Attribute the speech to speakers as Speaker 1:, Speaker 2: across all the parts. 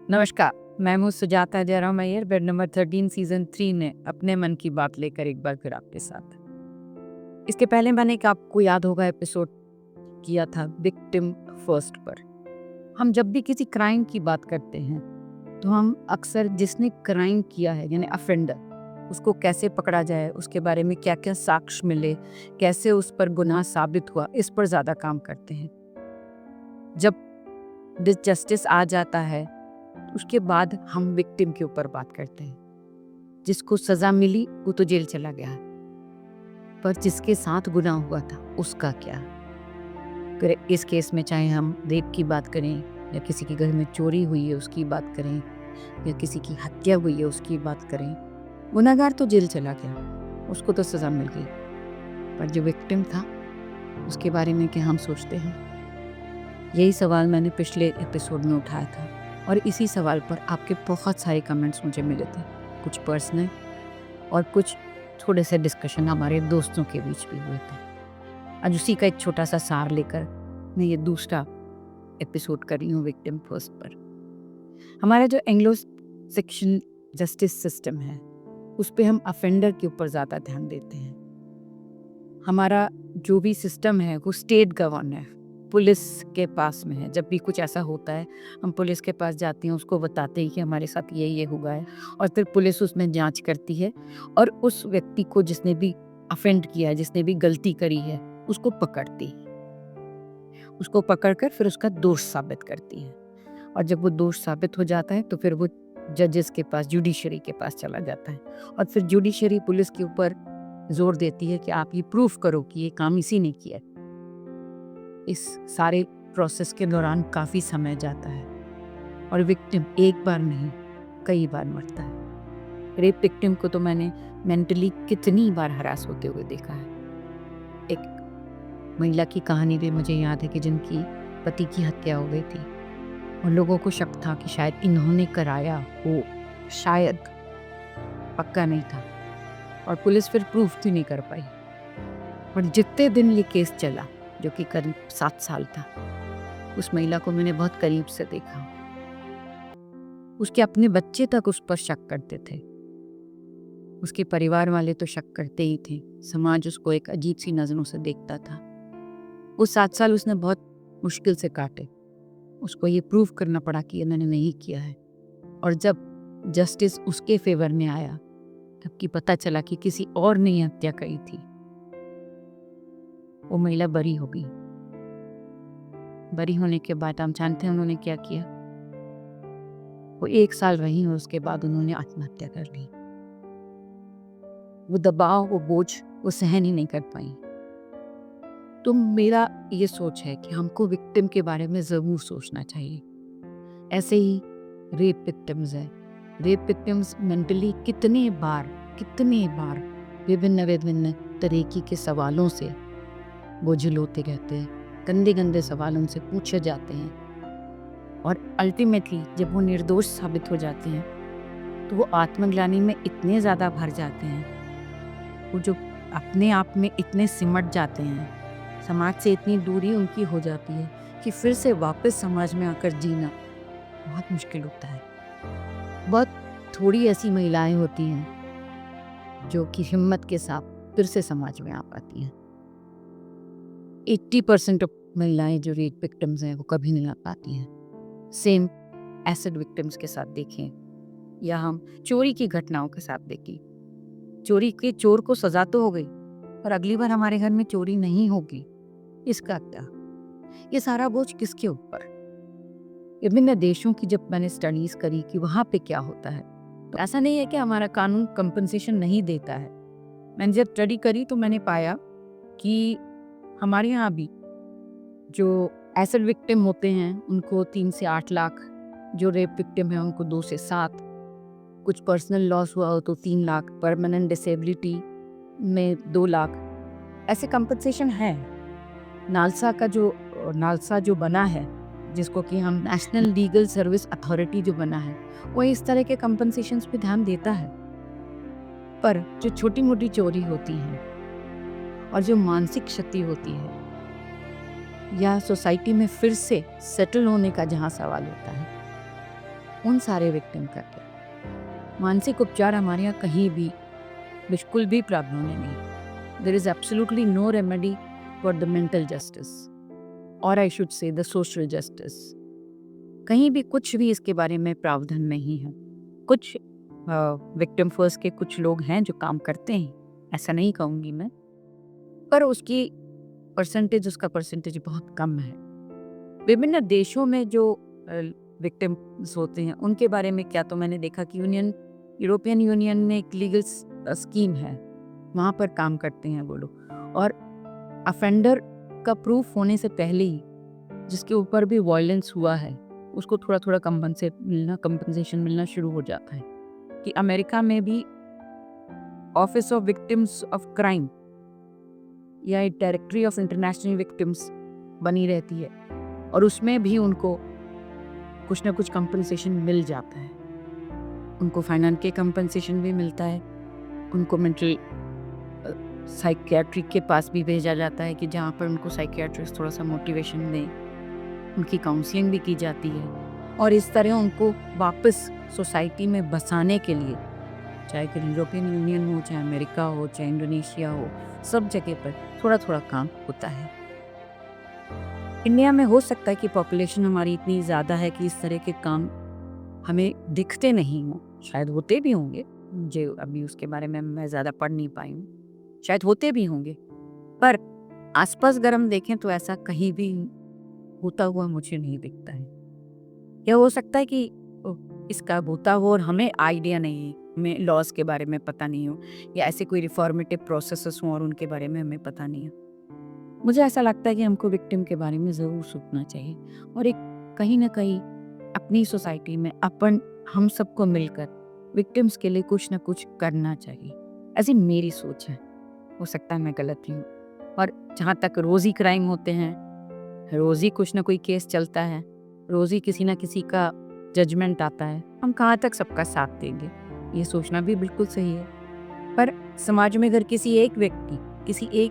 Speaker 1: नमस्कार, मैं हूँ Sujata Jairam Iyer. Bed number 13 season 3 ने अपने मन की बात लेकर एक बार फिर आपके साथ। इसके पहले मैंने एक आपको याद होगा एपिसोड किया था विक्टिम फर्स्ट पर। हम जब भी किसी क्राइम की बात करते हैं तो हम अक्सर जिसने क्राइम किया है यानी अफेंडर उसको कैसे पकड़ा जाए, उसके बारे में क्या क्या साक्ष्य मिले, कैसे उस पर गुनाह साबित हुआ, इस पर ज़्यादा काम करते हैं। जब जस्टिस आ जाता है उसके बाद हम विक्टिम के ऊपर बात करते हैं। जिसको सजा मिली वो तो जेल चला गया, पर जिसके साथ गुनाह हुआ था उसका क्या। फिर इस केस में चाहे हम रेप की बात करें या किसी के घर में चोरी हुई है उसकी बात करें या किसी की हत्या हुई है उसकी बात करें, गुनाहगार तो जेल चला गया, उसको तो सजा मिल गई, पर जो विक्टिम था उसके बारे में क्या हम सोचते हैं। यही सवाल मैंने पिछले एपिसोड में उठाया था और इसी सवाल पर आपके बहुत सारे कमेंट्स मुझे मिले थे, कुछ पर्सनल और कुछ थोड़े से डिस्कशन हमारे दोस्तों के बीच भी हुए थे। आज उसी का एक छोटा सा सार लेकर मैं ये दूसरा एपिसोड कर रही हूँ विक्टिम फर्स्ट पर। हमारा जो एंग्लो सेक्शन जस्टिस सिस्टम है उस पर हम अफेंडर के ऊपर ज़्यादा ध्यान देते हैं। हमारा जो भी सिस्टम है वो स्टेट गवर्न है, पुलिस के पास में है। जब भी कुछ ऐसा होता है हम पुलिस के पास जाते हैं, उसको बताते हैं कि हमारे साथ ये हुआ है, और फिर पुलिस उसमें जांच करती है और उस व्यक्ति को जिसने भी अफेंड किया है, जिसने भी गलती करी है, उसको पकड़ती है। उसको पकड़कर फिर उसका दोष साबित करती है, और जब वो दोष साबित हो जाता है तो फिर वो जजेस के पास, जुडिशरी के पास चला जाता है, और फिर जुडिशरी पुलिस के ऊपर जोर देती है कि आप ये प्रूफ करो कि ये काम इसी ने किया। इस सारे प्रोसेस के दौरान काफ़ी समय जाता है और विक्टिम एक बार नहीं कई बार मरता है। रेप विक्टिम को तो मैंने मेंटली कितनी बार हरास होते हुए देखा है। एक महिला की कहानी भी मुझे याद है कि जिनकी पति की हत्या हो गई थी और लोगों को शक था कि शायद इन्होंने कराया हो, शायद, पक्का नहीं था, और पुलिस फिर प्रूफ भी नहीं कर पाई। और जितने दिन ये केस चला, जो कि करीब 7 साल था, उस महिला को मैंने बहुत करीब से देखा। उसके अपने बच्चे तक उस पर शक करते थे, उसके परिवार वाले तो शक करते ही थे, समाज उसको एक अजीब सी नज़रों से देखता था। वो 7 साल उसने बहुत मुश्किल से काटे। उसको ये प्रूव करना पड़ा कि इन्होंने नहीं किया है, और जब जस्टिस उसके फेवर में आया तब कि पता चला कि किसी और ने हत्या करी थी, वो महिला बरी हो गई। बरी होने के बाद हम जानते हैं उन्होंने क्या किया। वो 1 साल रही और उसके बाद उन्होंने आत्महत्या कर ली। वो दबाव, वो बोझ वो सहन ही नहीं कर पाई। तो मेरा ये सोच है कि हमको विक्टिम के बारे में ज़रूर सोचना चाहिए। ऐसे ही रेप विक्टिम्स है। रेप विक्टिम्स मेंटली कितने बार विभिन्न विभिन्न तरीके के सवालों से बोझिल होते रहते हैं, गंदे गंदे सवाल उनसे पूछे जाते हैं, और अल्टीमेटली जब वो निर्दोष साबित हो जाते हैं तो वो आत्मग्लानि में इतने ज़्यादा भर जाते हैं, वो जो अपने आप में इतने सिमट जाते हैं, समाज से इतनी दूरी उनकी हो जाती है कि फिर से वापस समाज में आकर जीना बहुत मुश्किल होता है। बहुत थोड़ी ऐसी महिलाएं होती हैं जो कि हिम्मत के साथ फिर से समाज में आ पाती हैं। 80% ऑफ महिलाएं जो रेप विक्टिम्स हैं वो कभी नहीं आ पाती हैं। सेम एसिड विक्टिम्स के साथ देखें, या हम चोरी की घटनाओं के साथ देखें। चोरी के चोर को सजा तो हो गई, पर अगली बार हमारे घर में चोरी नहीं होगी, इसका क्या? ये सारा बोझ किसके ऊपर? विभिन्न देशों की जब मैंने स्टडीज करी कि वहाँ पे क्या होता है, तो ऐसा नहीं है कि हमारा कानून कंपनसेशन नहीं देता है। मैंने जब स्टडी करी तो मैंने पाया कि हमारे यहाँ भी जो एसिड विक्टिम होते हैं उनको 3 से 8 लाख, जो रेप विक्टिम है उनको 2 से 7, कुछ पर्सनल लॉस हुआ हो तो 3 लाख, परमानेंट डिसेबिलिटी में 2 लाख, ऐसे कंपनसेशन है। नालसा जो बना है, जिसको कि हम नेशनल लीगल सर्विस अथॉरिटी जो बना है, वो इस तरह के कंपनसेशंस पे ध्यान देता है। पर जो छोटी मोटी चोरी होती है और जो मानसिक क्षति होती है या सोसाइटी में फिर से सेटल होने का जहाँ सवाल होता है, उन सारे विक्टिम का क्या? मानसिक उपचार हमारे यहाँ कहीं भी बिल्कुल भी प्रावधान नहीं। There is absolutely no remedy for the mental justice, और I should say the social justice. कहीं भी कुछ भी इसके बारे में प्रावधान नहीं है। कुछ विक्टिम फर्स्ट के कुछ लोग हैं जो काम करते हैं, ऐसा नहीं कहूँगी मैं, पर उसका परसेंटेज बहुत कम है। विभिन्न देशों में जो विक्टिम्स होते हैं उनके बारे में क्या, तो मैंने देखा कि यूरोपियन यूनियन में एक लीगल स्कीम है, वहाँ पर काम करते हैं वो लोग, और अफेंडर का प्रूफ होने से पहले ही जिसके ऊपर भी वायलेंस हुआ है उसको थोड़ा थोड़ा कंपनसेशन मिलना शुरू हो जाता है। कि अमेरिका में भी office of victims of crime या डायरेक्टरी ऑफ इंटरनेशनल विक्टिम्स बनी रहती है, और उसमें भी उनको कुछ ना कुछ कंपनसेशन मिल जाता है। उनको फाइनेंशियल कंपनसेशन भी मिलता है, उनको मेंटल साइकियाट्रिक के पास भी भेजा जाता है कि जहाँ पर उनको साइकियाट्रिस्ट थोड़ा सा मोटिवेशन दें, उनकी काउंसलिंग भी की जाती है, और इस तरह उनको वापस सोसाइटी में बसाने के लिए, चाहे कि यूरोपियन यूनियन हो, चाहे अमेरिका हो, चाहे इंडोनेशिया हो, सब जगह पर थोड़ा थोड़ा काम होता है। इंडिया में हो सकता है कि पॉपुलेशन हमारी इतनी ज़्यादा है कि इस तरह के काम हमें दिखते नहीं हों, शायद होते भी होंगे, मुझे अभी उसके बारे में मैं ज़्यादा पढ़ नहीं पाई हूँ, शायद होते भी होंगे, पर आसपास अगर हम देखें तो ऐसा कहीं भी होता हुआ मुझे नहीं दिखता है। या हो सकता है कि इसका होता हो और हमें आइडिया नहीं, हमें लॉज के बारे में पता नहीं हो, या ऐसे कोई रिफॉर्मेटिव प्रोसेसेस हों और उनके बारे में हमें पता नहीं हो। मुझे ऐसा लगता है कि हमको विक्टिम के बारे में ज़रूर सोचना चाहिए, और एक कहीं ना कहीं अपनी सोसाइटी में हम सबको मिलकर विक्टिम्स के लिए कुछ ना कुछ करना चाहिए, ऐसी मेरी सोच है। हो सकता है मैं गलत ही हूँ। और जहाँ तक रोज़ी क्राइम होते हैं, रोज़ी कुछ ना कोई केस चलता है, रोज़ी किसी ना किसी का जजमेंट आता है, हम कहाँ तक सबका साथ देंगे, ये सोचना भी बिल्कुल सही है। पर समाज में अगर किसी एक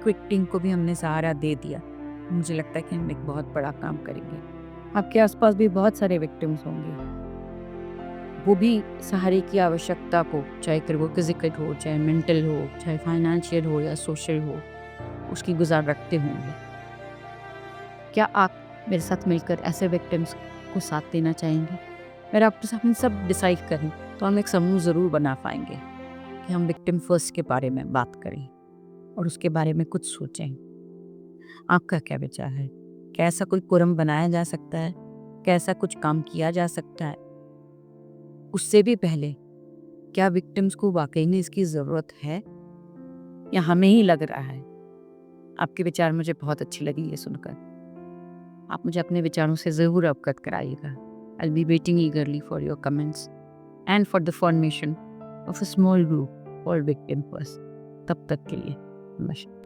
Speaker 1: विक्टिम को भी हमने सहारा दे दिया, मुझे लगता है कि हम एक बहुत बड़ा काम करेंगे। आपके आसपास भी बहुत सारे विक्टिम्स होंगे, वो भी सहारे की आवश्यकता को, चाहे फिर वो फिजिकल हो, चाहे मेंटल हो, चाहे फाइनेंशियल हो या सोशल हो, उसकी गुजार रखते होंगे। क्या आप मेरे साथ मिलकर ऐसे विक्टिम्स को साथ देना चाहेंगे? अगर आप हम सब डिसाइड करें तो हम एक समूह ज़रूर बना पाएंगे कि हम विक्टिम फर्स्ट के बारे में बात करें और उसके बारे में कुछ सोचें। आपका क्या विचार है? क्या ऐसा कोई फोरम बनाया जा सकता है? क्या ऐसा कुछ काम किया जा सकता है? उससे भी पहले, क्या विक्टिम्स को वाकई में इसकी ज़रूरत है या हमें ही लग रहा है? आपके विचार मुझे बहुत अच्छी लगी ये सुनकर। आप मुझे अपने विचारों से ज़रूर अवगत कराइएगा। I'll be waiting eagerly for your comments and for the formation of a small group called Victim First. तब तक के लिए नमस्कार।